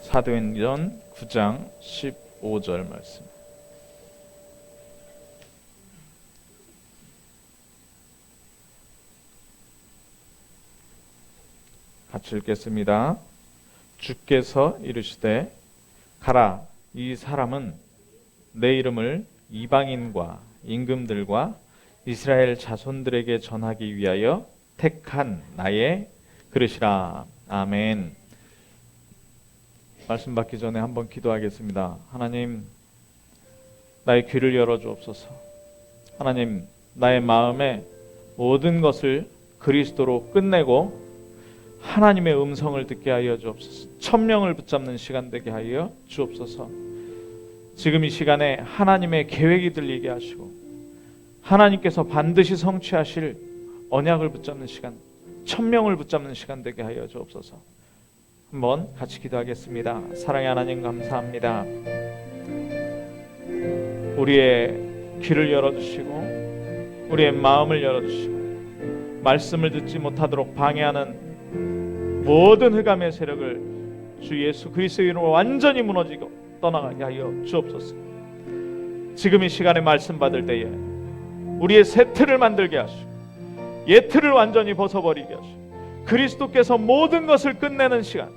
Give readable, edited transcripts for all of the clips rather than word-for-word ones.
사도행전 9장 15절 말씀. 같이 읽겠습니다. 주께서 이르시되 가라, 이 사람은 내 이름을 이방인과 임금들과 이스라엘 자손들에게 전하기 위하여 택한 나의 그릇이라. 아멘. 말씀 받기 전에 한번 기도하겠습니다. 하나님, 나의 귀를 열어주옵소서. 하나님, 나의 마음에 모든 것을 그리스도로 끝내고 하나님의 음성을 듣게 하여 주옵소서. 천명을 붙잡는 시간 되게 하여 주옵소서. 지금 이 시간에 하나님의 계획이 들리게 하시고 하나님께서 반드시 성취하실 언약을 붙잡는 시간, 천명을 붙잡는 시간 되게 하여 주옵소서. 한번 같이 기도하겠습니다. 사랑의 하나님, 감사합니다. 우리의 귀를 열어주시고 우리의 마음을 열어주시고 말씀을 듣지 못하도록 방해하는 모든 흑암의 세력을 주 예수 그리스도의 이름으로 완전히 무너지고 떠나가게 하여 주옵소서. 지금 이 시간에 말씀 받을 때에 우리의 새 틀을 만들게 하시고 옛 틀을 완전히 벗어버리게 하시고 그리스도께서 모든 것을 끝내는 시간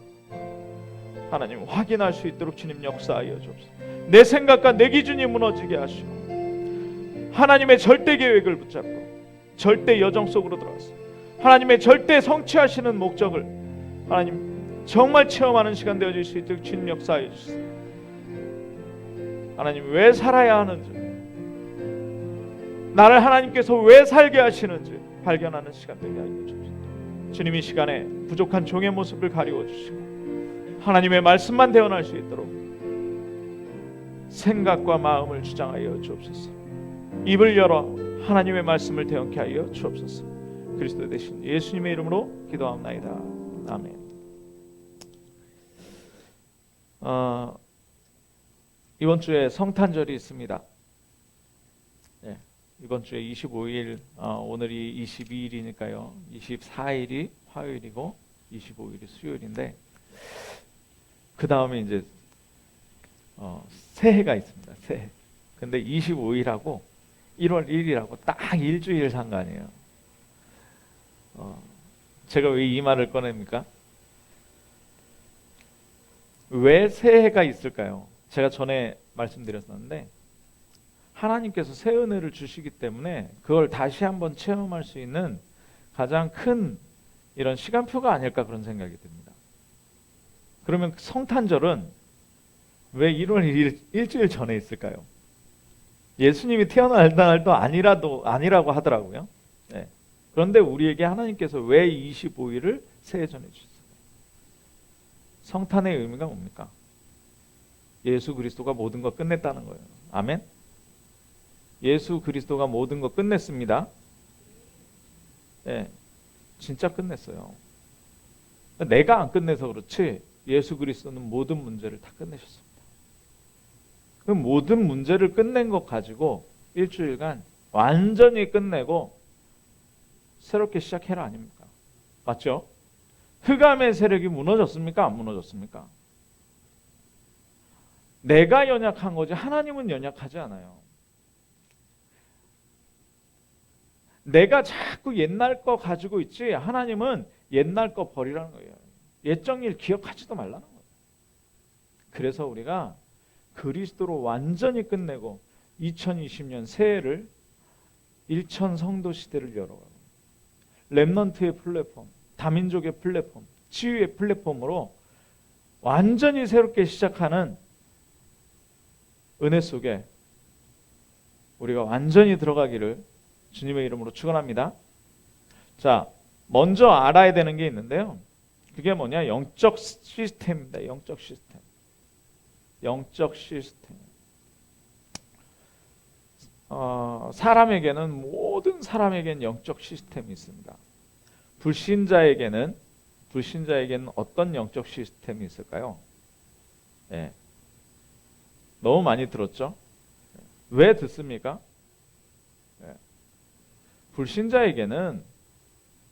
하나님 확인할 수 있도록 주님 역사하여 주옵소서. 내 생각과 내 기준이 무너지게 하시고 하나님의 절대 계획을 붙잡고 절대 여정 속으로 들어가서 하나님의 절대 성취하시는 목적을 하나님 정말 체험하는 시간 되어질 수 있도록 주님 역사하여 주시옵소서. 하나님 왜 살아야 하는지, 나를 하나님께서 왜 살게 하시는지 발견하는 시간 되게 하여 주옵소서. 주님 이 시간에 부족한 종의 모습을 가리워 주시고 하나님의 말씀만 대언할 수 있도록 생각과 마음을 주장하여 주옵소서. 입을 열어 하나님의 말씀을 대언케 하여 주옵소서. 그리스도 대신 예수님의 이름으로 기도합나이다. 아멘. 이번 주에 성탄절이 있습니다. 네, 이번 주에 25일, 오늘이 22일이니까요. 24일이 화요일이고 25일이 수요일인데 그 다음에 이제 새해가 있습니다. 새해. 근데 25일하고 1월 1일하고 딱 일주일 상관이에요. 제가 왜 이 말을 꺼냅니까? 왜 새해가 있을까요? 제가 전에 말씀드렸었는데 하나님께서 새 은혜를 주시기 때문에 그걸 다시 한번 체험할 수 있는 가장 큰 이런 시간표가 아닐까 그런 생각이 듭니다. 그러면 성탄절은 왜 1월 1일 일주일 전에 있을까요? 예수님이 태어날 날도 아니라고 하더라고요. 네. 그런데 우리에게 하나님께서 왜 25일을 새해 전에 주셨어요? 성탄의 의미가 뭡니까? 예수 그리스도가 모든 것 끝냈다는 거예요. 아멘. 예수 그리스도가 모든 것 끝냈습니다. 네, 진짜 끝냈어요. 내가 안 끝내서 그렇지 예수 그리스도는 모든 문제를 다 끝내셨습니다. 그 모든 문제를 끝낸 것 가지고 일주일간 완전히 끝내고 새롭게 시작해라 아닙니까? 맞죠? 흑암의 세력이 무너졌습니까? 안 무너졌습니까? 내가 연약한 거지 하나님은 연약하지 않아요. 내가 자꾸 옛날 거 가지고 있지 하나님은 옛날 거 버리라는 거예요. 옛적 일 기억하지도 말라는 거예요. 그래서 우리가 그리스도로 완전히 끝내고 2020년 새해를 1천 성도 시대를 열어가고 렘넌트의 플랫폼, 다민족의 플랫폼, 치유의 플랫폼으로 완전히 새롭게 시작하는 은혜 속에 우리가 완전히 들어가기를 주님의 이름으로 축원합니다. 자, 먼저 알아야 되는 게 있는데요. 그게 뭐냐? 영적 시스템입니다. 영적 시스템. 영적 시스템. 사람에게는 모든 사람에게는 영적 시스템이 있습니다. 불신자에게는 어떤 영적 시스템이 있을까요? 네. 너무 많이 들었죠? 왜 듣습니까? 네. 불신자에게는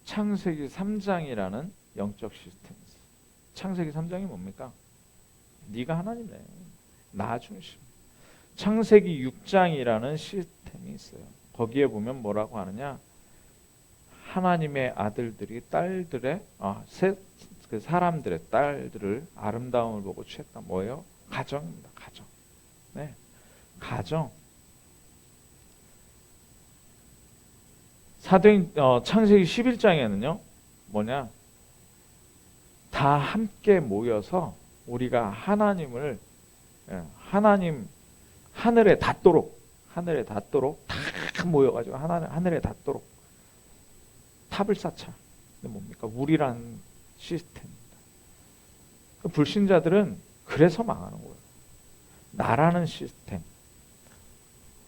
창세기 3장이라는 영적 시스템이 있어요. 창세기 3장이 뭡니까? 네가 하나님이래. 나 중심. 창세기 6장이라는 시스템이 있어요. 거기에 보면 뭐라고 하느냐? 하나님의 아들들이 딸들의 그 사람들의 딸들을 아름다움을 보고 취했다. 뭐예요? 가정입니다. 가정. 네, 가정. 창세기 11장에는요. 뭐냐? 다 함께 모여서 우리가 하나님을 하나님 하늘에 닿도록 다 모여가지고 하늘에 닿도록 탑을 쌓자. 뭡니까? 우리라는 시스템입니다. 그 불신자들은 그래서 망하는 거예요. 나라는 시스템,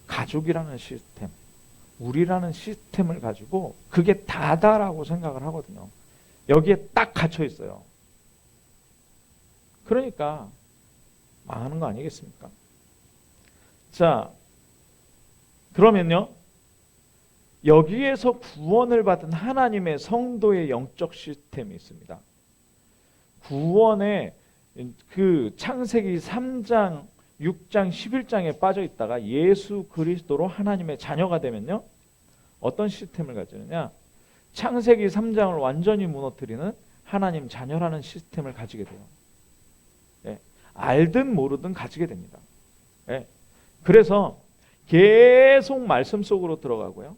가족이라는 시스템, 우리라는 시스템을 가지고 그게 다다라고 생각을 하거든요. 여기에 딱 갇혀 있어요. 그러니까 망하는 거 아니겠습니까? 자, 그러면요. 여기에서 구원을 받은 하나님의 성도의 영적 시스템이 있습니다. 구원의 그 창세기 3장, 6장, 11장에 빠져 있다가 예수 그리스도로 하나님의 자녀가 되면요. 어떤 시스템을 가지느냐? 창세기 3장을 완전히 무너뜨리는 하나님 자녀라는 시스템을 가지게 돼요. 예, 알든 모르든 가지게 됩니다. 예, 그래서 계속 말씀 속으로 들어가고요.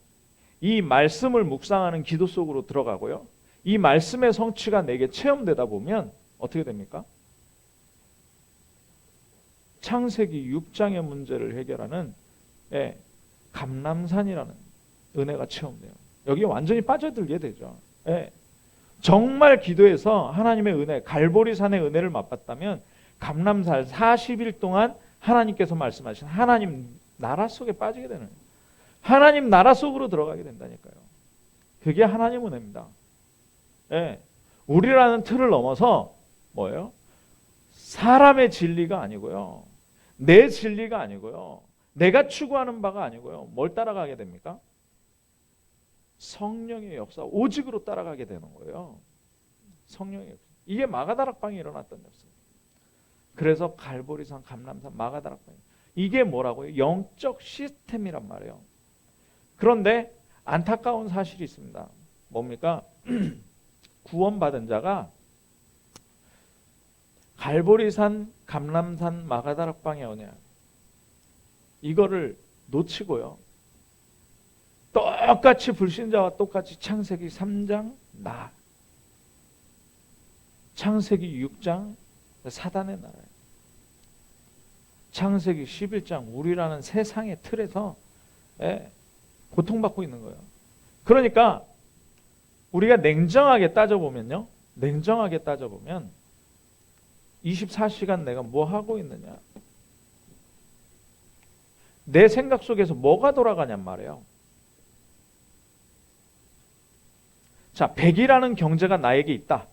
이 말씀을 묵상하는 기도 속으로 들어가고요. 이 말씀의 성취가 내게 체험되다 보면 어떻게 됩니까? 창세기 6장의 문제를 해결하는 감람산이라는 은혜가 체험돼요. 여기에 완전히 빠져들게 되죠. 정말 기도해서 하나님의 은혜, 갈보리산의 은혜를 맛봤다면 감람산 40일 동안 하나님께서 말씀하신 하나님 나라 속에 빠지게 되는 거예요. 하나님 나라 속으로 들어가게 된다니까요. 그게 하나님 은혜입니다. 우리라는 틀을 넘어서 뭐예요? 사람의 진리가 아니고요. 내 진리가 아니고요. 내가 추구하는 바가 아니고요. 뭘 따라가게 됩니까? 성령의 역사, 오직으로 따라가게 되는 거예요. 성령의 역사. 이게 마가다락방이 일어났던 역사. 그래서 갈보리산, 감람산, 마가다락방. 이게 뭐라고요? 영적 시스템이란 말이에요. 그런데 안타까운 사실이 있습니다. 뭡니까? 구원받은 자가 갈보리산, 감람산, 마가다락방의 언약 이거를 놓치고요. 똑같이 불신자와 똑같이 창세기 3장 창세기 6장 사단의 나라예요. 창세기 11장 우리라는 세상의 틀에서 고통받고 있는 거예요. 그러니까 우리가 냉정하게 따져보면 24시간 내가 뭐 하고 있느냐, 내 생각 속에서 뭐가 돌아가냔 말이에요. 자, 100이라는 경제가 나에게 있다.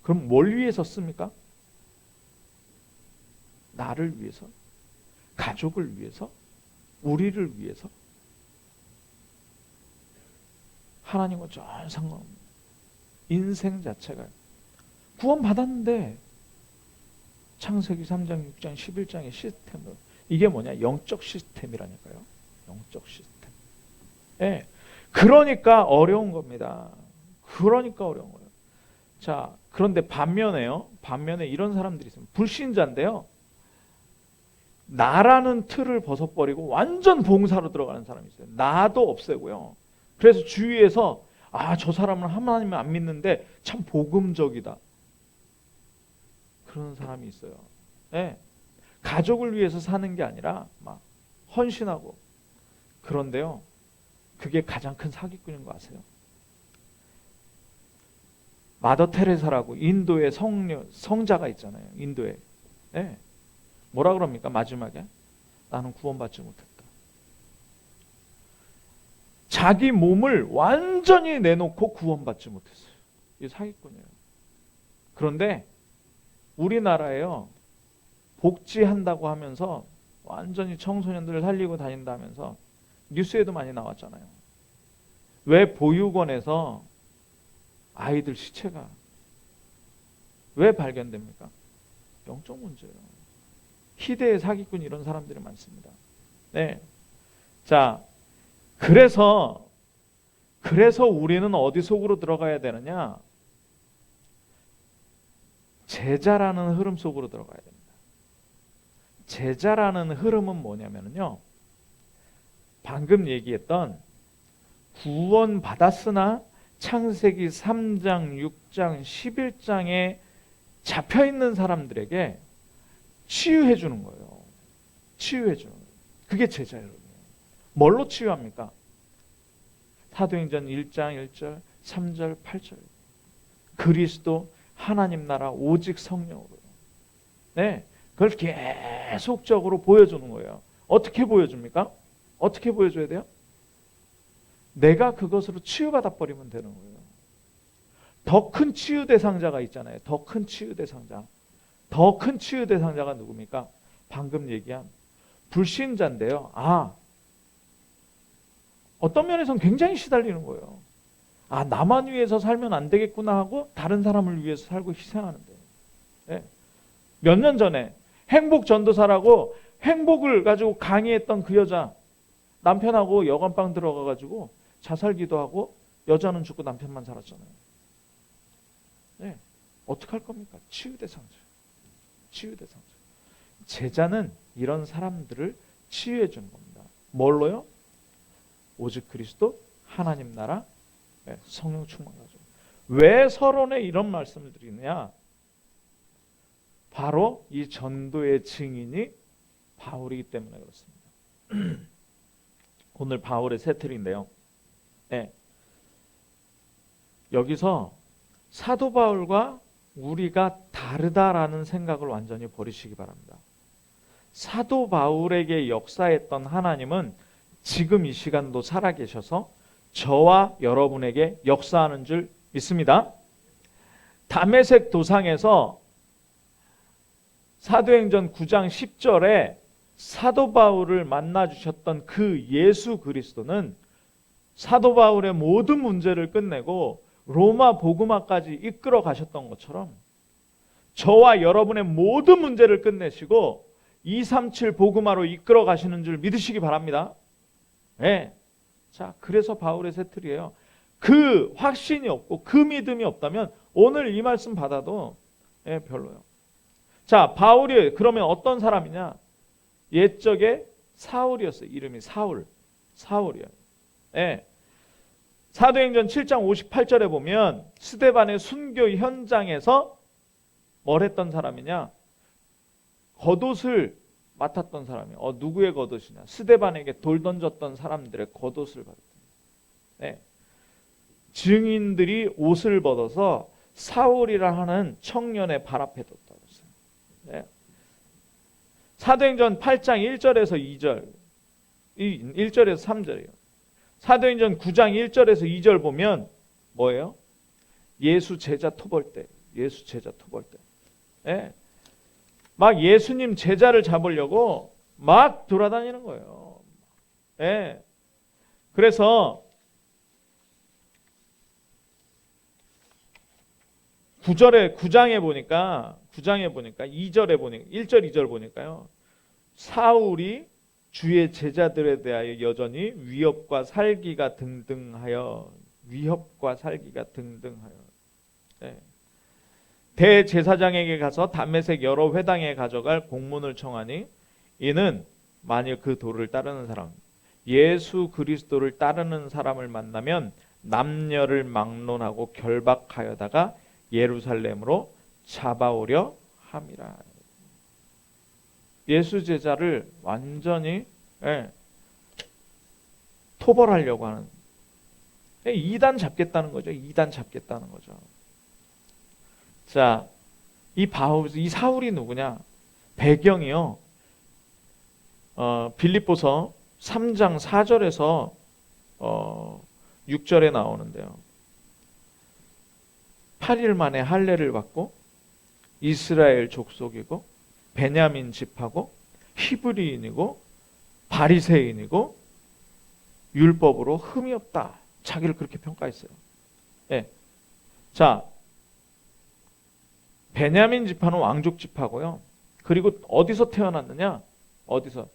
그럼 뭘 위해서 씁니까? 나를 위해서? 가족을 위해서? 우리를 위해서? 하나님과 전 상관없는 인생 자체가 구원 받았는데 창세기 3장, 6장, 11장의 시스템으로 이게 뭐냐? 영적 시스템이라니까요. 영적 시스템. 그러니까 어려운 겁니다. 그러니까 어려운 거예요. 자, 그런데 반면에 이런 사람들이 있습니다. 불신자인데요. 나라는 틀을 벗어버리고 완전 봉사로 들어가는 사람이 있어요. 나도 없애고요. 그래서 주위에서 저 사람은 하나님을 안 믿는데 참 복음적이다. 그런 사람이 있어요. 가족을 위해서 사는 게 아니라 막 헌신하고. 그런데요. 그게 가장 큰 사기꾼인 거 아세요? 마더 테레사라고 인도의 성자가 있잖아요. 인도에. 뭐라 그럽니까? 마지막에 나는 구원받지 못했다. 자기 몸을 완전히 내놓고 구원받지 못했어요. 이게 사기꾼이에요. 그런데 우리나라에요. 복지한다고 하면서 완전히 청소년들을 살리고 다닌다면서 뉴스에도 많이 나왔잖아요. 왜 보육원에서 아이들 시체가 왜 발견됩니까? 영적 문제예요. 희대의 사기꾼 이런 사람들이 많습니다. 네. 자, 그래서 우리는 어디 속으로 들어가야 되느냐? 제자라는 흐름 속으로 들어가야 됩니다. 제자라는 흐름은 뭐냐면요. 방금 얘기했던 구원 받았으나 창세기 3장, 6장, 11장에 잡혀 있는 사람들에게 치유해 주는 거예요. 치유해 주는 거예요. 그게 제자예요. 뭘로 치유합니까? 사도행전 1장 1절, 3절, 8절. 그리스도, 하나님 나라, 오직 성령으로. 네, 그걸 계속적으로 보여주는 거예요. 어떻게 보여줍니까? 어떻게 보여줘야 돼요? 내가 그것으로 치유받아 버리면 되는 거예요. 더 큰 치유 대상자가 있잖아요. 더 큰 치유 대상자. 더 큰 치유 대상자가 누굽니까? 방금 얘기한 불신자인데요. 어떤 면에서는 굉장히 시달리는 거예요. 나만 위해서 살면 안 되겠구나 하고 다른 사람을 위해서 살고 희생하는데. 네. 몇 년 전에 행복 전도사라고 행복을 가지고 강의했던 그 여자, 남편하고 여관방 들어가가지고 자살 기도하고 여자는 죽고 남편만 살았잖아요. 네. 어떡할 겁니까? 치유 대상자. 치유 대상자. 제자는 이런 사람들을 치유해 주는 겁니다. 뭘로요? 오직 그리스도, 하나님 나라, 성령 충만 가지고. 왜 서론에 이런 말씀을 드리느냐? 바로 이 전도의 증인이 바울이기 때문에 그렇습니다. 오늘 바울의 세틀인데요. 네. 여기서 사도 바울과 우리가 다르다라는 생각을 완전히 버리시기 바랍니다. 사도 바울에게 역사했던 하나님은 지금 이 시간도 살아계셔서 저와 여러분에게 역사하는 줄 믿습니다. 다메섹 도상에서 사도행전 9장 10절에 사도 바울을 만나 주셨던 그 예수 그리스도는 사도 바울의 모든 문제를 끝내고 로마 복음화까지 이끌어 가셨던 것처럼 저와 여러분의 모든 문제를 끝내시고 237 복음화로 이끌어 가시는 줄 믿으시기 바랍니다. 네. 자, 그래서 바울의 세틀이에요. 그 확신이 없고 그 믿음이 없다면 오늘 이 말씀 받아도 별로요. 자, 바울이 그러면 어떤 사람이냐? 옛적에 사울이었어요. 이름이 사울이에요. 네. 사도행전 7장 58절에 보면 스데반의 순교 현장에서 뭘 했던 사람이냐? 겉옷을 맡았던 사람이에요. 누구의 겉옷이냐? 스데반에게 돌 던졌던 사람들의 겉옷을 받았다. 네. 증인들이 옷을 벗어서 사울이라 하는 청년의 발 앞에 뒀다고 했어요. 네. 사도행전 8장 1절에서 2절, 1절에서 3절이에요. 사도행전 9장 1절에서 2절 보면 뭐예요? 예수 제자 토벌대. 네. 막 예수님 제자를 잡으려고 막 돌아다니는 거예요. 네. 그래서 9장에 보니까 2절에 보니까 1절 2절 보니까요. 사울이 주의 제자들에 대하여 여전히 위협과 살기가 등등하여 네. 대제사장에게 가서 다메섹 여러 회당에 가져갈 공문을 청하니 이는 만일 그 도를 따르는 사람 예수 그리스도를 따르는 사람을 만나면 남녀를 막론하고 결박하여다가 예루살렘으로 잡아오려 함이라. 예수 제자를 완전히 토벌하려고 하는, 이단 잡겠다는 거죠. 자, 이 사울이 누구냐? 배경이요. 빌립보서 3장 4절에서 6절에 나오는데요. 8일 만에 할례를 받고 이스라엘 족속이고 베냐민 집하고 히브리인이고 바리새인이고 율법으로 흠이 없다. 자기를 그렇게 평가했어요. 네. 자, 베냐민 지파는 왕족 지파고요. 그리고 어디서 태어났느냐? 어디서?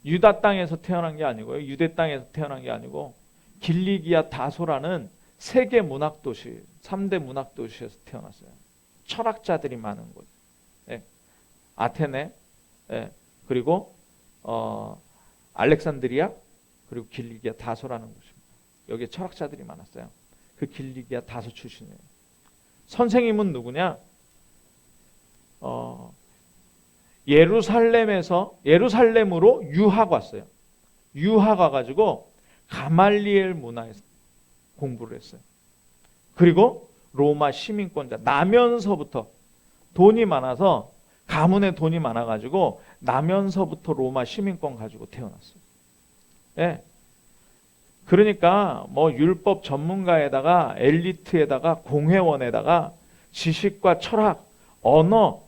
유다 땅에서 태어난 게 아니고요. 유대 땅에서 태어난 게 아니고 길리기아 다소라는 세계 문학 도시, 3대 문학 도시에서 태어났어요. 철학자들이 많은 곳. 예. 아테네, 예. 그리고 알렉산드리아, 그리고 길리기아 다소라는 곳입니다. 여기에 철학자들이 많았어요. 그 길리기아 다소 출신이에요. 선생님은 누구냐? 예루살렘으로 유학 왔어요. 유학 와가지고 가말리엘 문화에서 공부를 했어요. 그리고 로마 시민권자 나면서부터 돈이 많아서, 가문에 돈이 많아가지고 나면서부터 로마 시민권 가지고 태어났어요. 예. 그러니까 뭐 율법 전문가에다가 엘리트에다가 공회원에다가 지식과 철학, 언어,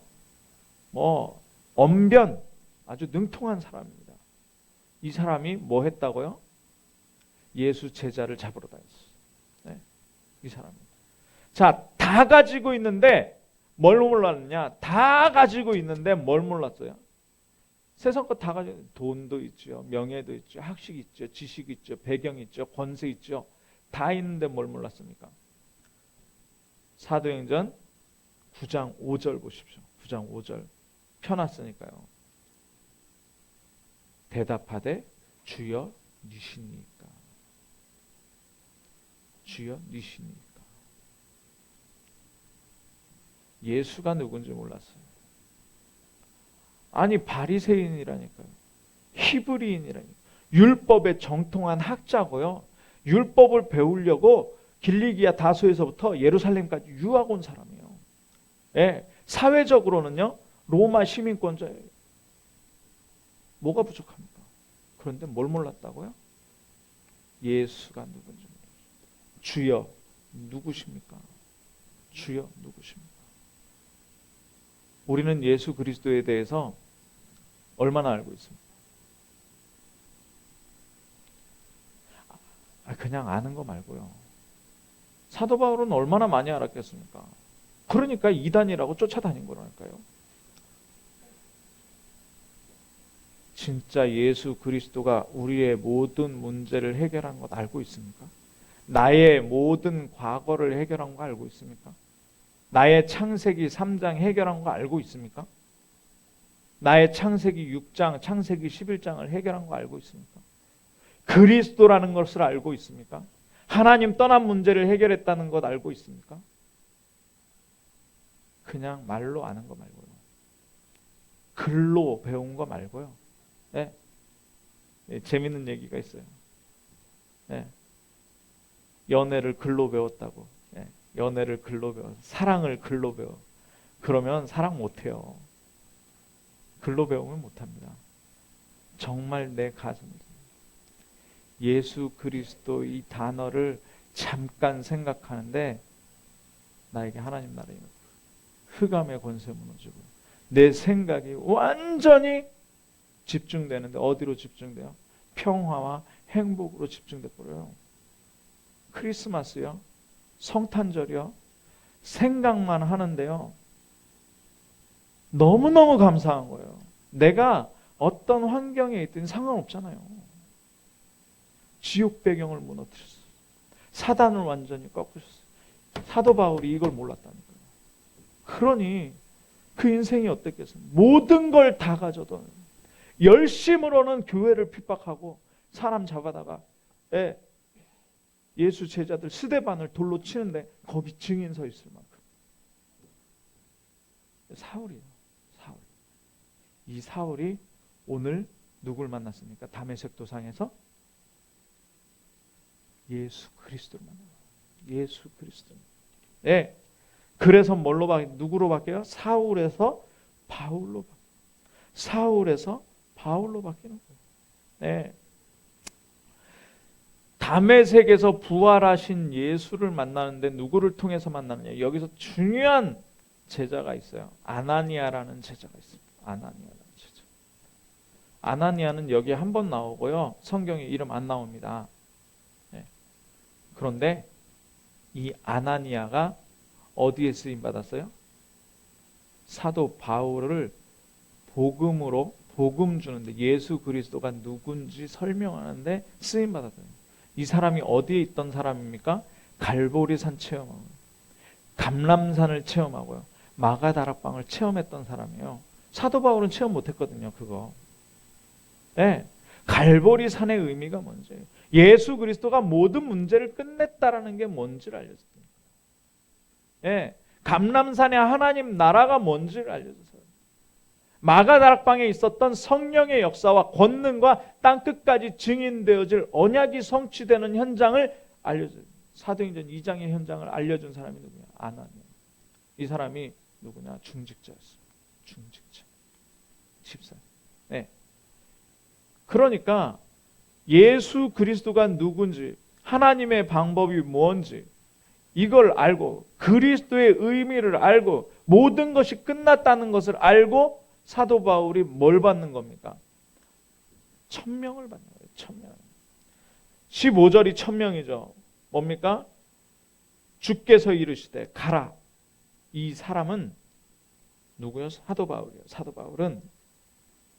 뭐 언변 아주 능통한 사람입니다. 이 사람이 뭐 했다고요? 예수 제자를 잡으러 다녔어요. 네, 이 사람입니다. 자, 다 가지고 있는데 뭘 몰랐느냐? 다 가지고 있는데 뭘 몰랐어요? 세상 거 다 가지고, 돈도 있죠, 명예도 있죠, 학식 있죠, 지식 있죠, 배경 있죠, 권세 있죠. 다 있는데 뭘 몰랐습니까? 사도행전 9장 5절 보십시오. 9장 5절 펴놨으니까요. 대답하되 주여 니시니까. 주여 니시니까. 예수가 누군지 몰랐어요. 아니 바리새인이라니까요. 히브리인이라니까요. 율법에 정통한 학자고요. 율법을 배우려고 길리기아 다소에서부터 예루살렘까지 유학 온 사람이에요. 예, 사회적으로는요 로마 시민권자예요. 뭐가 부족합니까? 그런데 뭘 몰랐다고요? 예수가 누군지 몰랐어요. 주여 누구십니까? 주여 누구십니까? 우리는 예수 그리스도에 대해서 얼마나 알고 있습니까? 그냥 아는 거 말고요. 사도 바울은 얼마나 많이 알았겠습니까? 그러니까 이단이라고 쫓아다닌 거라니까요. 진짜 예수 그리스도가 우리의 모든 문제를 해결한 것 알고 있습니까? 나의 모든 과거를 해결한 거 알고 있습니까? 나의 창세기 3장 해결한 거 알고 있습니까? 나의 창세기 6장, 창세기 11장을 해결한 거 알고 있습니까? 그리스도라는 것을 알고 있습니까? 하나님 떠난 문제를 해결했다는 것 알고 있습니까? 그냥 말로 아는 거 말고요. 글로 배운 거 말고요. 네. 네, 재밌는 얘기가 있어요. 네. 연애를 글로 배웠다고. 네. 연애를 글로 배워. 사랑을 글로 배워. 그러면 사랑 못해요. 글로 배우면 못합니다. 정말 내 가슴을. 예수 그리스도 이 단어를 잠깐 생각하는데 나에게 하나님 나라의 흑암의 권세 무너지고 내 생각이 완전히 집중되는데 어디로 집중돼요? 평화와 행복으로 집중돼 버려요. 크리스마스요, 성탄절이요, 생각만 하는데요 너무너무 감사한 거예요. 내가 어떤 환경에 있든 상관없잖아요. 지옥 배경을 무너뜨렸어요. 사단을 완전히 꺾으셨어요. 사도 바울이 이걸 몰랐다니까요. 그러니 그 인생이 어땠겠어요? 모든 걸 다 가져도 열심으로는 교회를 핍박하고 사람 잡아다가 예수 제자들 스데반을 돌로 치는데 거기 증인 서 있을 만큼. 사울이에요. 사울. 이 사울이 오늘 누굴 만났습니까? 다메섹 도상에서 예수 그리스도를 만나요. 예수 그리스도. 네. 그래서 누구로 바뀌어요? 사울에서 바울로 바뀌어요. 사울에서 바울로 바뀌는 거예요. 네. 다메섹에서 부활하신 예수를 만나는데 누구를 통해서 만나느냐? 여기서 중요한 제자가 있어요. 아나니아라는 제자가 있습니다. 아나니아라는 제자. 아나니아는 여기에 한 번 나오고요. 성경에 이름 안 나옵니다. 네. 그런데 이 아나니아가 어디에 쓰임 받았어요? 사도 바울을 복음으로 복음 주는데 예수 그리스도가 누군지 설명하는데 쓰임 받았다. 이 사람이 어디에 있던 사람입니까? 갈보리산 체험하고 감람산을 체험하고요. 마가다락방을 체험했던 사람이에요. 사도 바울은 체험 못했거든요. 그거. 네. 갈보리산의 의미가 뭔지, 예수 그리스도가 모든 문제를 끝냈다라는 게 뭔지를 알려줬어요. 네. 감람산의 하나님 나라가 뭔지를 알려줬어요. 마가다락방에 있었던 성령의 역사와 권능과 땅끝까지 증인되어질 언약이 성취되는 현장을 알려줘요. 사도행전 2장의 현장을 알려준 사람이 누구냐? 아나니아. 이 사람이 누구냐? 중직자였어요. 중직자. 집사. 네. 그러니까 예수 그리스도가 누군지, 하나님의 방법이 뭔지 이걸 알고 그리스도의 의미를 알고 모든 것이 끝났다는 것을 알고 사도 바울이 뭘 받는 겁니까? 천명을 받는 거예요. 천명. 15절이 천명이죠. 뭡니까? 주께서 이르시되 가라. 이 사람은 누구요? 사도 바울이에요. 사도 바울은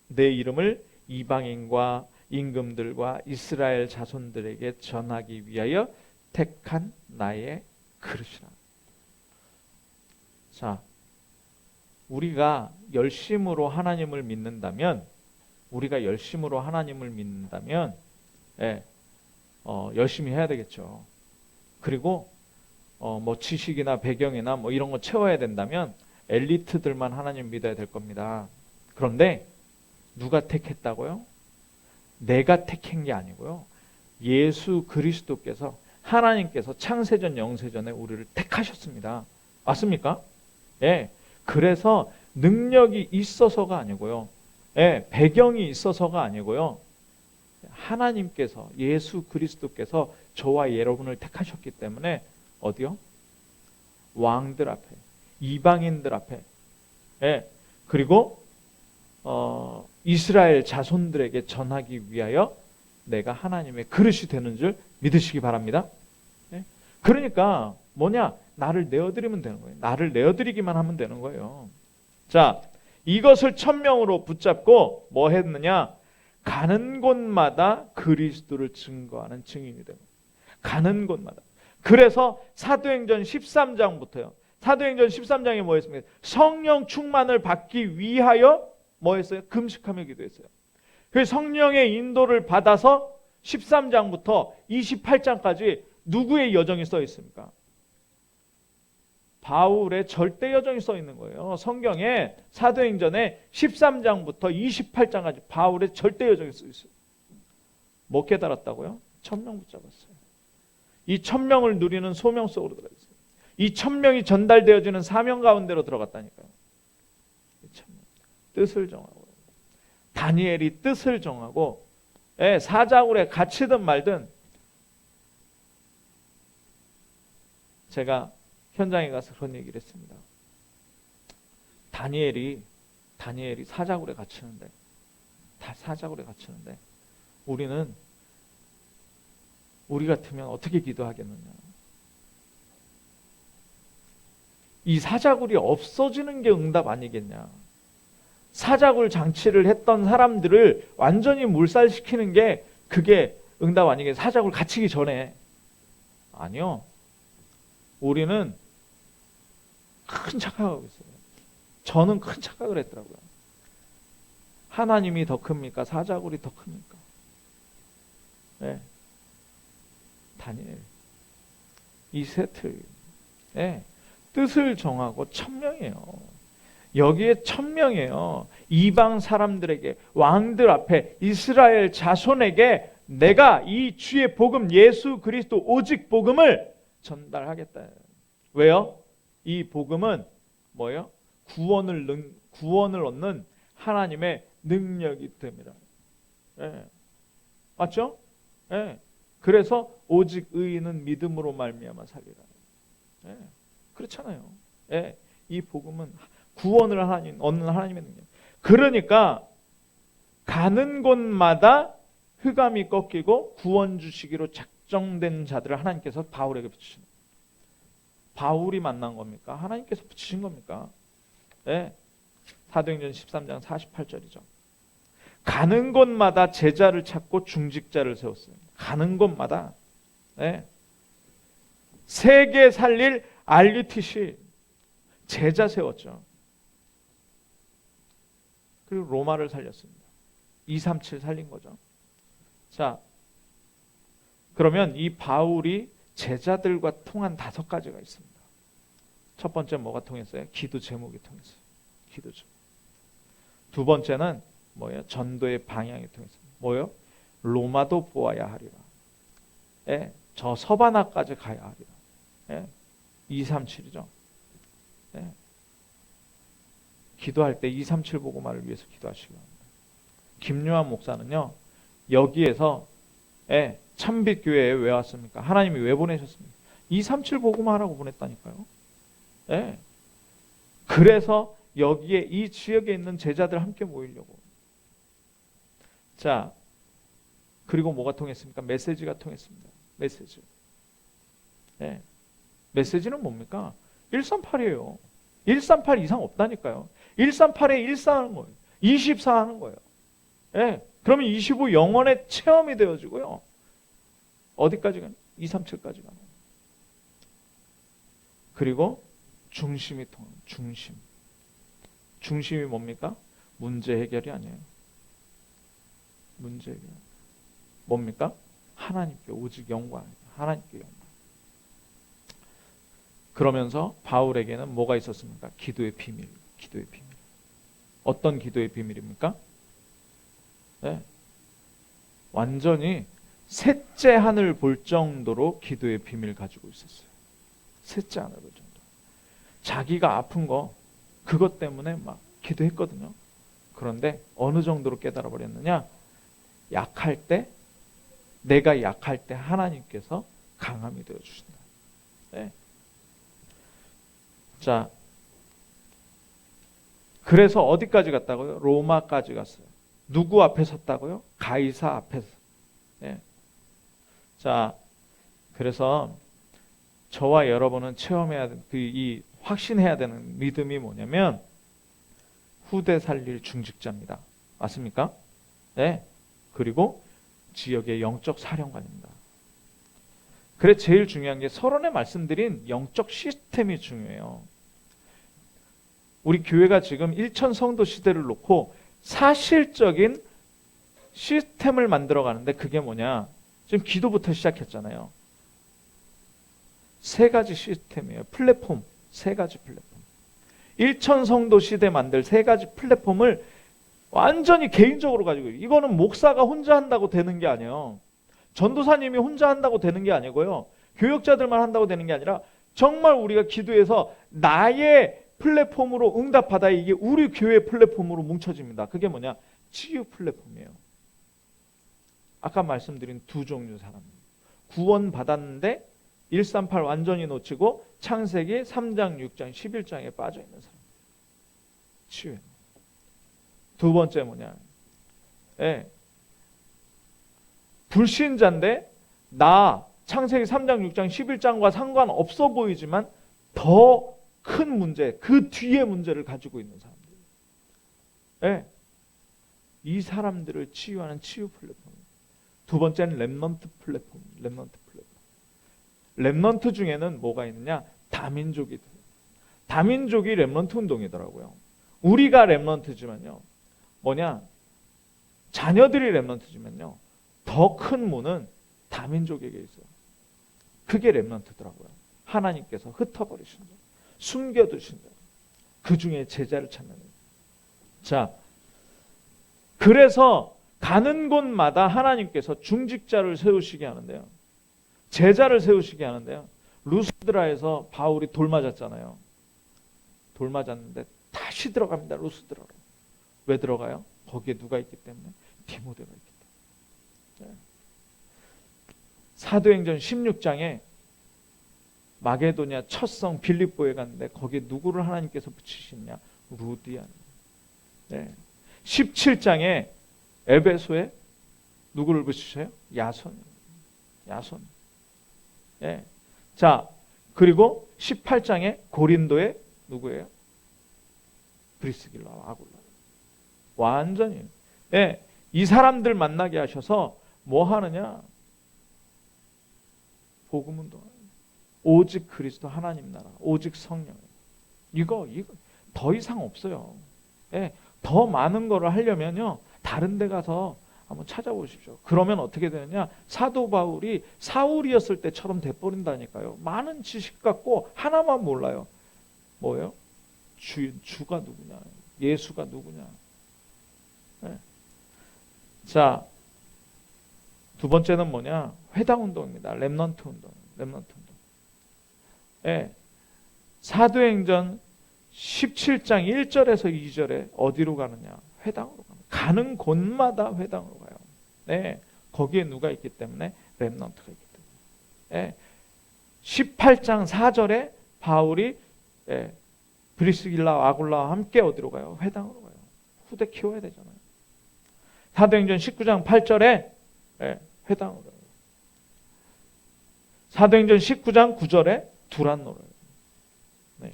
내 이름을 이방인과 임금들과 이스라엘 자손들에게 전하기 위하여 택한 나의 그릇이라. 자, 우리가 열심으로 하나님을 믿는다면, 열심히 해야 되겠죠. 그리고 뭐 지식이나 배경이나 뭐 이런 거 채워야 된다면 엘리트들만 하나님 믿어야 될 겁니다. 그런데 누가 택했다고요? 내가 택한 게 아니고요. 예수 그리스도께서, 하나님께서 창세전 영세전에 우리를 택하셨습니다. 맞습니까? 예. 그래서 능력이 있어서가 아니고요. 예. 배경이 있어서가 아니고요. 하나님께서, 예수 그리스도께서 저와 여러분을 택하셨기 때문에 어디요? 왕들 앞에, 이방인들 앞에, 예. 그리고 이스라엘 자손들에게 전하기 위하여 내가 하나님의 그릇이 되는 줄 믿으시기 바랍니다. 네? 그러니까 뭐냐? 나를 내어드리면 되는 거예요. 나를 내어드리기만 하면 되는 거예요. 자, 이것을 천명으로 붙잡고 뭐 했느냐? 가는 곳마다 그리스도를 증거하는 증인이 됩니다. 가는 곳마다. 그래서 사도행전 13장부터요. 사도행전 13장에 뭐 했습니까? 성령 충만을 받기 위하여 뭐 했어요? 금식하며 기도했어요. 그 성령의 인도를 받아서 13장부터 28장까지 누구의 여정이 써 있습니까? 바울의 절대 여정이 써 있는 거예요. 성경에 사도행전에 13장부터 28장까지 바울의 절대 여정이 써 있어요. 뭐 깨달았다고요? 천명 붙잡았어요. 이 천명을 누리는 소명 속으로 들어가 있어요. 이 천명이 전달되어지는 사명 가운데로 들어갔다니까요. 뜻을 정하고, 다니엘이 뜻을 정하고, 사자굴에 갇히든 말든, 제가 현장에 가서 그런 얘기를 했습니다. 다니엘이 사자굴에 갇히는데, 우리 같으면 어떻게 기도하겠느냐? 이 사자굴이 없어지는 게 응답 아니겠냐? 사자굴 장치를 했던 사람들을 완전히 몰살시키는 게 그게 응답 아니겠냐? 사자굴 갇히기 전에. 아니요. 우리는 큰 착각하고 있어요. 저는 큰 착각을 했더라고요. 하나님이 더 큽니까? 사자굴이 더 큽니까? 네. 다니엘. 이 세트. 네. 뜻을 정하고 천명이에요. 여기에 천명이에요. 이방 사람들에게, 왕들 앞에, 이스라엘 자손에게 내가 이 주의 복음, 예수 그리스도 오직 복음을 전달하겠다. 왜요? 이 복음은 뭐예요? 구원을 얻는 하나님의 능력이 됩니다. 예. 맞죠? 예. 그래서 오직 의인은 믿음으로 말미암아 살리라. 예. 그렇잖아요. 예. 이 복음은 구원을 얻는 하나님의 능력. 그러니까 가는 곳마다 흑암이 꺾이고 구원 주시기로 작정된 자들을 하나님께서 바울에게 붙이신. 바울이 만난 겁니까? 하나님께서 붙이신 겁니까? 네. 사도행전 13장 48절이죠. 가는 곳마다 제자를 찾고 중직자를 세웠어요. 가는 곳마다. 네. 세계 살릴 RUTC 제자 세웠죠. 그리고 로마를 살렸습니다. 237 살린 거죠. 자, 그러면 이 바울이 제자들과 통한 5가지가 있습니다. 첫 번째 뭐가 통했어요? 기도 제목이 통했어요. 기도 제목. 두 번째는 뭐예요? 전도의 방향이 통했어요. 뭐예요? 로마도 보아야 하리라. 예, 저 서바나까지 가야 하리라. 예, 237이죠. 예. 기도할 때 237 복음화를 위해서 기도하시기 바랍니다. 김요한 목사는요, 여기에서 참빛교회에 왜 왔습니까? 하나님이 왜 보내셨습니까? 237 복음화라고 보냈다니까요. 예. 그래서 여기에 이 지역에 있는 제자들 함께 모이려고. 자, 그리고 뭐가 통했습니까? 메시지가 통했습니다. 메시지. 예. 메시지는 뭡니까? 138이에요. 138 이상 없다니까요. 138에 14 하는 거예요. 24 하는 거예요. 예. 그러면 25 영원의 체험이 되어지고요. 어디까지 가요? 237까지 가요. 그리고 중심이 통하는 중심. 중심이 뭡니까? 문제 해결이 아니에요. 문제 해결. 뭡니까? 하나님께 오직 영광. 하나님께 영광. 그러면서 바울에게는 뭐가 있었습니까? 기도의 비밀. 기도의 비밀. 어떤 기도의 비밀입니까? 네. 완전히 셋째 하늘 볼 정도로 기도의 비밀 가지고 있었어요. 셋째 하늘 볼 정도. 자기가 아픈 거 그것 때문에 막 기도했거든요. 그런데 어느 정도로 깨달아 버렸느냐? 약할 때, 내가 약할 때 하나님께서 강함이 되어 주신다. 네. 자, 그래서 어디까지 갔다고요? 로마까지 갔어요. 누구 앞에 섰다고요? 가이사 앞에서. 네. 자, 그래서 저와 여러분은 체험해야 되는 이 확신해야 되는 믿음이 뭐냐면 후대 살릴 중직자입니다. 맞습니까? 네. 그리고 지역의 영적 사령관입니다. 그래 제일 중요한 게 서론에 말씀드린 영적 시스템이 중요해요. 우리 교회가 지금 1천 성도 시대를 놓고 사실적인 시스템을 만들어 가는데 그게 뭐냐? 지금 기도부터 시작했잖아요. 3가지 시스템이에요. 플랫폼, 3가지 플랫폼. 1천 성도 시대 만들 3가지 플랫폼을 완전히 개인적으로 가지고 이거는 목사가 혼자 한다고 되는 게 아니에요. 전도사님이 혼자 한다고 되는 게 아니고요. 교역자들만 한다고 되는 게 아니라 정말 우리가 기도해서 나의 플랫폼으로 응답받아야 이게 우리 교회 플랫폼으로 뭉쳐집니다. 그게 뭐냐? 치유 플랫폼이에요. 아까 말씀드린 2종류 사람. 구원 받았는데 138 완전히 놓치고 창세기 3장, 6장, 11장에 빠져 있는 사람. 치유. 두 번째 뭐냐? 불신자인데 나 창세기 3장, 6장, 11장과 상관없어 보이지만 더 큰 문제, 그 뒤에 문제를 가지고 있는 사람들. 이 사람들을 치유하는 치유 플랫폼. 두 번째는 렘넌트 플랫폼. 렘넌트 중에는 뭐가 있느냐? 다민족이. 다민족이 렘넌트 운동이더라고요. 우리가 렘넌트지만요. 뭐냐? 자녀들이 렘넌트지만요. 더 큰 문은 다민족에게 있어요. 그게 렘넌트더라고요. 하나님께서 흩어버리신 거. 숨겨두신 거. 그 중에 제자를 찾는 거예요. 자, 그래서 가는 곳마다 하나님께서 중직자를 세우시게 하는데요. 제자를 세우시게 하는데요. 루스드라에서 바울이 돌 맞았잖아요. 돌 맞았는데 다시 들어갑니다. 루스드라로. 왜 들어가요? 거기에 누가 있기 때문에? 디모데가 있기 때문에. 사도행전 16장에 마게도냐 첫 성 빌립보에 갔는데 거기에 누구를 하나님께서 붙이시냐? 루디아. 17장에 에베소에 누구를 붙이셔요? 야손. 자, 그리고 18장에 고린도에 누구예요? 브리스길라와 아굴라. 완전히. 예, 이 사람들 만나게 하셔서 뭐 하느냐? 복음 운동. 오직 그리스도 하나님 나라, 오직 성령. 이거 더 이상 없어요. 예, 더 많은 거를 하려면요, 다른 데 가서 한번 찾아보십시오. 그러면 어떻게 되느냐? 사도 바울이 사울이었을 때처럼 돼버린다니까요. 많은 지식 갖고 하나만 몰라요. 뭐예요? 주가 누구냐? 예수가 누구냐? 네. 자, 두 번째는 뭐냐? 회당 운동입니다. 렘넌트 운동. 예. 사도행전 17장 1절에서 2절에 어디로 가느냐? 회당으로 가는. 가는 곳마다 회당으로 가요. 네. 거기에 누가 있기 때문에? 렘넌트가 있기 때문에. 예. 18장 4절에 바울이 브리스길라 아굴라와 함께 어디로 가요? 회당으로 가요. 후대 키워야 되잖아요. 사도행전 19장 8절에 회당으로 가요. 사도행전 19장 9절에 두란노를. 네.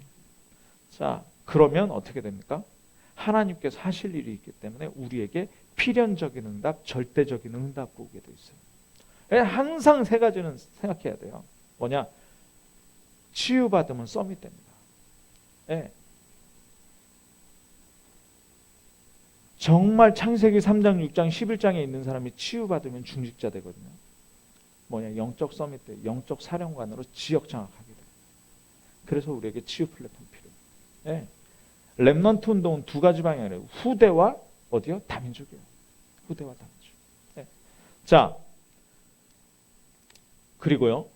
자, 그러면 어떻게 됩니까? 하나님께서 하실 일이 있기 때문에 우리에게 필연적인 응답, 절대적인 응답 오게 돼 있어요. 항상 세 가지는 생각해야 돼요. 뭐냐? 치유받으면 썸이 됩니다. 네. 정말 창세기 3장, 6장, 11장에 있는 사람이 치유받으면 중직자 되거든요. 뭐냐? 영적 서밋 때 영적 사령관으로 지역 장악하게 돼요. 그래서 우리에게 치유 플랫폼 필요해요. 네. 렘넌트 운동은 두 가지 방향이에요. 후대와 어디요? 다민족이에요. 후대와 다민족. 네. 자, 그리고요.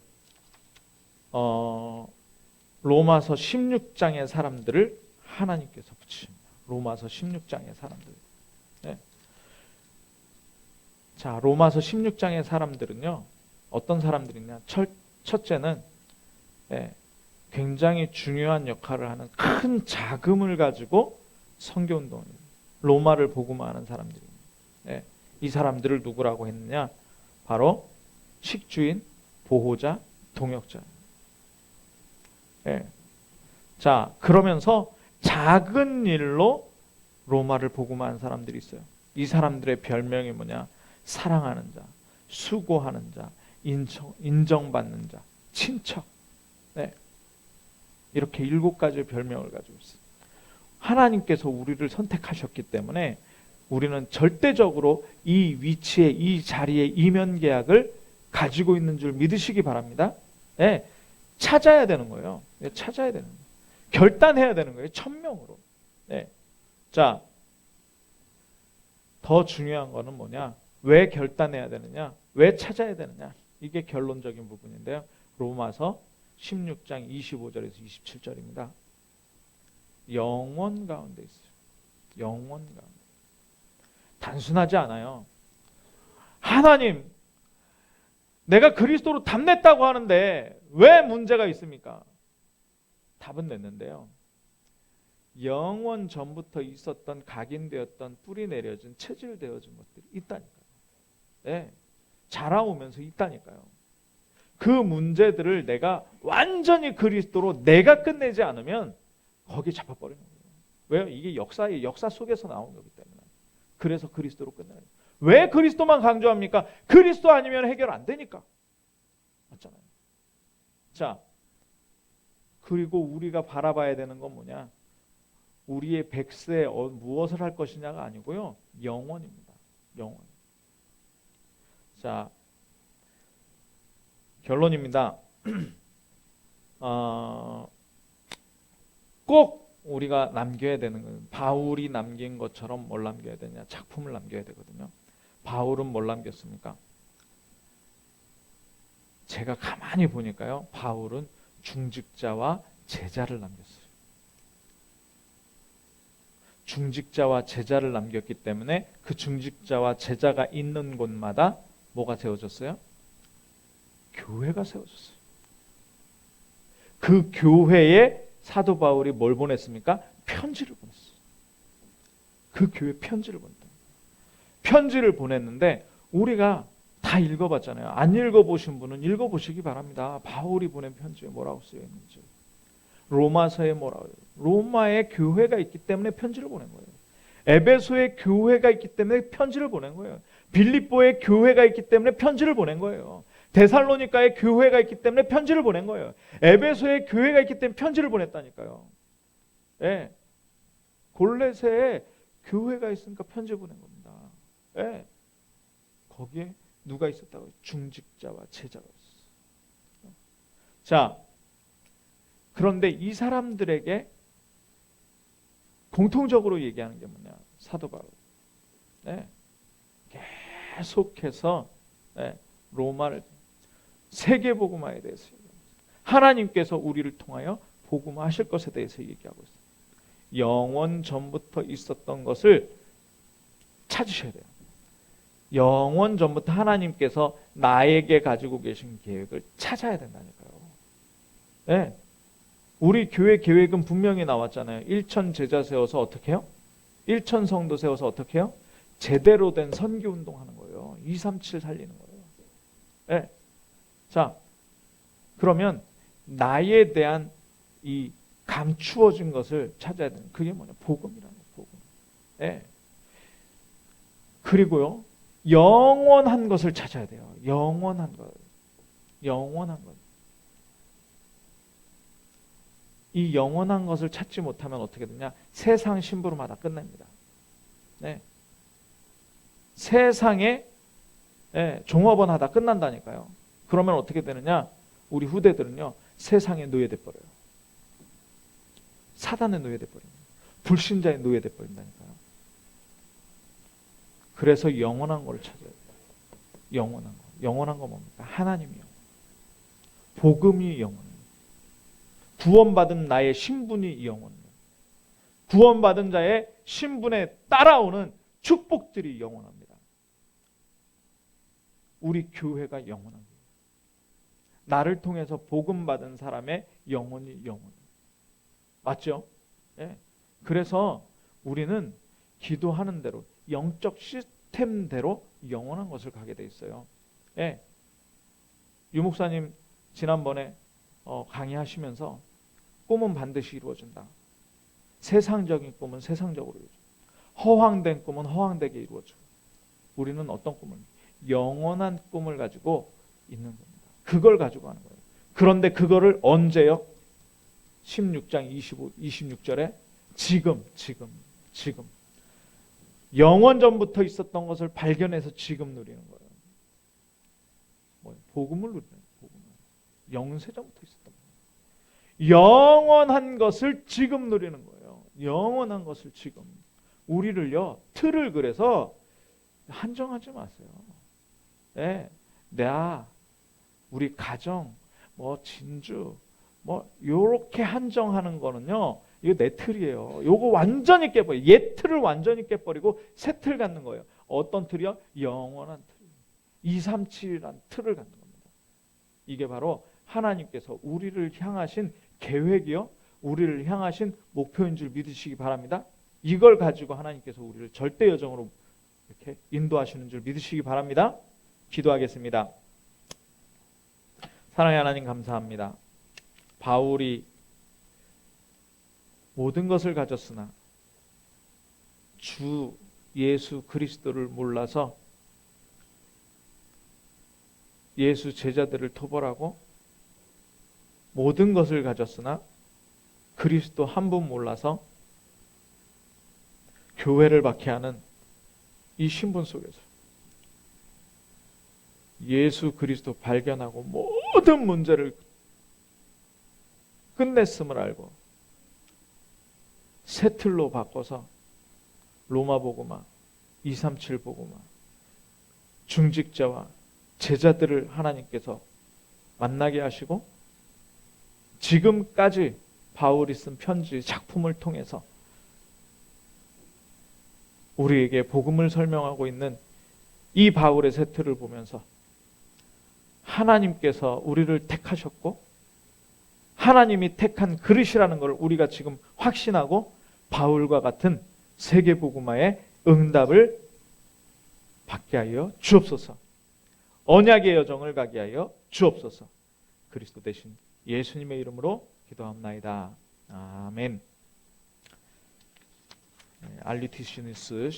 로마서 16장의 사람들을 하나님께서 붙이십니다. 로마서 16장의 사람들. 네. 자, 로마서 16장의 사람들은요, 어떤 사람들이냐? 첫째는 굉장히 중요한 역할을 하는 큰 자금을 가지고 선교운동을, 로마를 복음화하는 사람들입니다. 이 사람들을 누구라고 했느냐? 바로 식주인, 보호자, 동역자. 자, 그러면서 작은 일로 로마를 복음화한 사람들이 있어요. 이 사람들의 별명이 뭐냐? 사랑하는 자, 수고하는 자, 인정받는 자, 친척. 이렇게 7가지의 별명을 가지고 있어요. 하나님께서 우리를 선택하셨기 때문에 우리는 절대적으로 이 위치에, 이 자리에 이면계약을 가지고 있는 줄 믿으시기 바랍니다. 찾아야 되는 거예요. 찾아야 되는 거예요. 결단해야 되는 거예요. 천명으로. 자, 더 중요한 거는 뭐냐? 왜 결단해야 되느냐? 왜 찾아야 되느냐? 이게 결론적인 부분인데요. 로마서 16장 25절에서 27절입니다. 영원 가운데 있어요. 영원 가운데. 단순하지 않아요. 하나님, 내가 그리스도로 답냈다고 하는데 왜 문제가 있습니까? 답은 냈는데요. 영원 전부터 있었던, 각인되었던, 뿌리 내려진, 체질되어진 것들이 있다니까요. 자라오면서 있다니까요. 그 문제들을 내가 완전히 그리스도로 내가 끝내지 않으면 거기 잡아버리는 거예요. 왜요? 이게 역사 속에서 나온 거기 때문에. 그래서 그리스도로 끝내는 거예요. 왜 그리스도만 강조합니까? 그리스도 아니면 해결 안 되니까. 맞잖아요. 자, 그리고 우리가 바라봐야 되는 건 뭐냐? 우리의 백세에 무엇을 할 것이냐가 아니고요. 영원입니다. 영원. 자, 결론입니다. 꼭 우리가 남겨야 되는 건 바울이 남긴 것처럼 뭘 남겨야 되냐? 작품을 남겨야 되거든요. 바울은 뭘 남겼습니까? 제가 가만히 보니까요. 바울은 중직자와 제자를 남겼어요. 중직자와 제자를 남겼기 때문에 그 중직자와 제자가 있는 곳마다 뭐가 세워졌어요? 교회가 세워졌어요. 그 교회에 사도 바울이 뭘 보냈습니까? 편지를 보냈어요. 그 교회 편지를 보냈다. 편지를 보냈는데 우리가 다 읽어봤잖아요. 안 읽어보신 분은 읽어보시기 바랍니다. 바울이 보낸 편지에 뭐라고 쓰여 있는지, 로마서에 뭐라고, 로마에 교회가 있기 때문에 편지를 보낸 거예요. 에베소에 교회가 있기 때문에 편지를 보낸 거예요. 빌립보에 교회가 있기 때문에 편지를 보낸 거예요. 데살로니가에 교회가 있기 때문에 편지를 보낸 거예요. 에베소에 교회가 있기 때문에 편지를 보냈다니까요. 예. 골레새에 교회가 있으니까 편지 보낸 겁니다. 예. 거기에 누가 있었다고요? 중직자와 제자가 있었어요. 자, 그런데 이 사람들에게 공통적으로 얘기하는 게 뭐냐? 사도 바울. 네. 계속해서 로마를 세계복음화에 대해서 얘기합니다. 하나님께서 우리를 통하여 복음화하실 것에 대해서 얘기하고 있어요. 영원 전부터 있었던 것을 찾으셔야 돼요. 영원 전부터 하나님께서 나에게 가지고 계신 계획을 찾아야 된다니까요. 네. 우리 교회 계획은 분명히 나왔잖아요. 1천 제자 세워서 어떻게 해요? 1천 성도 세워서 어떻게 해요? 제대로 된 선교운동 하는 거예요. 237 살리는 거예요. 네. 자, 그러면 나에 대한 이 감추어진 것을 찾아야 되는, 그게 뭐냐? 복음이라는 거예요. 복음. 네. 그리고요, 영원한 것을 찾아야 돼요. 영원한 것. 영원한 것. 이 영원한 것을 찾지 못하면 어떻게 되냐? 세상 심부름하다 끝납니다. 네. 세상에 종업원 하다 끝난다니까요. 그러면 어떻게 되느냐? 우리 후대들은요, 세상에 노예돼 버려요. 사단에 노예돼 버려요. 불신자에 노예돼 버린다니까요. 그래서 영원한 걸 찾아야 돼요. 영원한 거. 영원한 거 뭡니까? 하나님이요. 복음이 영원해요. 구원받은 나의 신분이 영원해요. 구원받은 자의 신분에 따라오는 축복들이 영원합니다. 우리 교회가 영원한 거예요. 나를 통해서 복음 받은 사람의 영혼이 영원해요. 맞죠? 예. 그래서 우리는 기도하는 대로 영적 시스템대로 영원한 것을 가게 돼 있어요. 예. 유 목사님 지난번에 강의하시면서 꿈은 반드시 이루어진다. 세상적인 꿈은 세상적으로 이루어진다. 허황된 꿈은 허황되게 이루어져. 우리는 어떤 꿈을? 영원한 꿈을 가지고 있는 겁니다. 그걸 가지고 하는 거예요. 그런데 그거를 언제요? 16장 26절에 지금. 영원 전부터 있었던 것을 발견해서 지금 누리는 거예요. 복음을 누리는 거예요. 복음을. 영세 전부터 있었던 거예요. 영원한 것을 지금 누리는 거예요. 영원한 것을 지금. 우리를요, 틀을 그래서 한정하지 마세요. 네, 우리 가정, 진주, 요렇게 한정하는 거는요, 이거 내 틀이에요. 요거 완전히 깨버려. 옛 틀을 완전히 깨버리고 새 틀 갖는 거예요. 어떤 틀이요? 영원한 틀. 237이라는 틀을 갖는 겁니다. 이게 바로 하나님께서 우리를 향하신 계획이요, 우리를 향하신 목표인 줄 믿으시기 바랍니다. 이걸 가지고 하나님께서 우리를 절대 여정으로 이렇게 인도하시는 줄 믿으시기 바랍니다. 기도하겠습니다. 사랑의 하나님 감사합니다. 바울이 모든 것을 가졌으나 주 예수 그리스도를 몰라서 예수 제자들을 토벌하고 모든 것을 가졌으나 그리스도 한 분 몰라서 교회를 박해하는 이 신분 속에서 예수 그리스도 발견하고 모든 문제를 끝냈음을 알고 새 틀로 바꿔서 로마 복음화, 237 복음화, 중직자와 제자들을 하나님께서 만나게 하시고 지금까지 바울이 쓴 편지 작품을 통해서 우리에게 복음을 설명하고 있는 이 바울의 새 틀을 보면서 하나님께서 우리를 택하셨고 하나님이 택한 그릇이라는 걸 우리가 지금 확신하고 바울과 같은 세계복음화의 응답을 받게 하여 주옵소서. 언약의 여정을 가게 하여 주옵소서. 그리스도 대신 예수님의 이름으로 기도합나이다. 아멘. 알리티시니스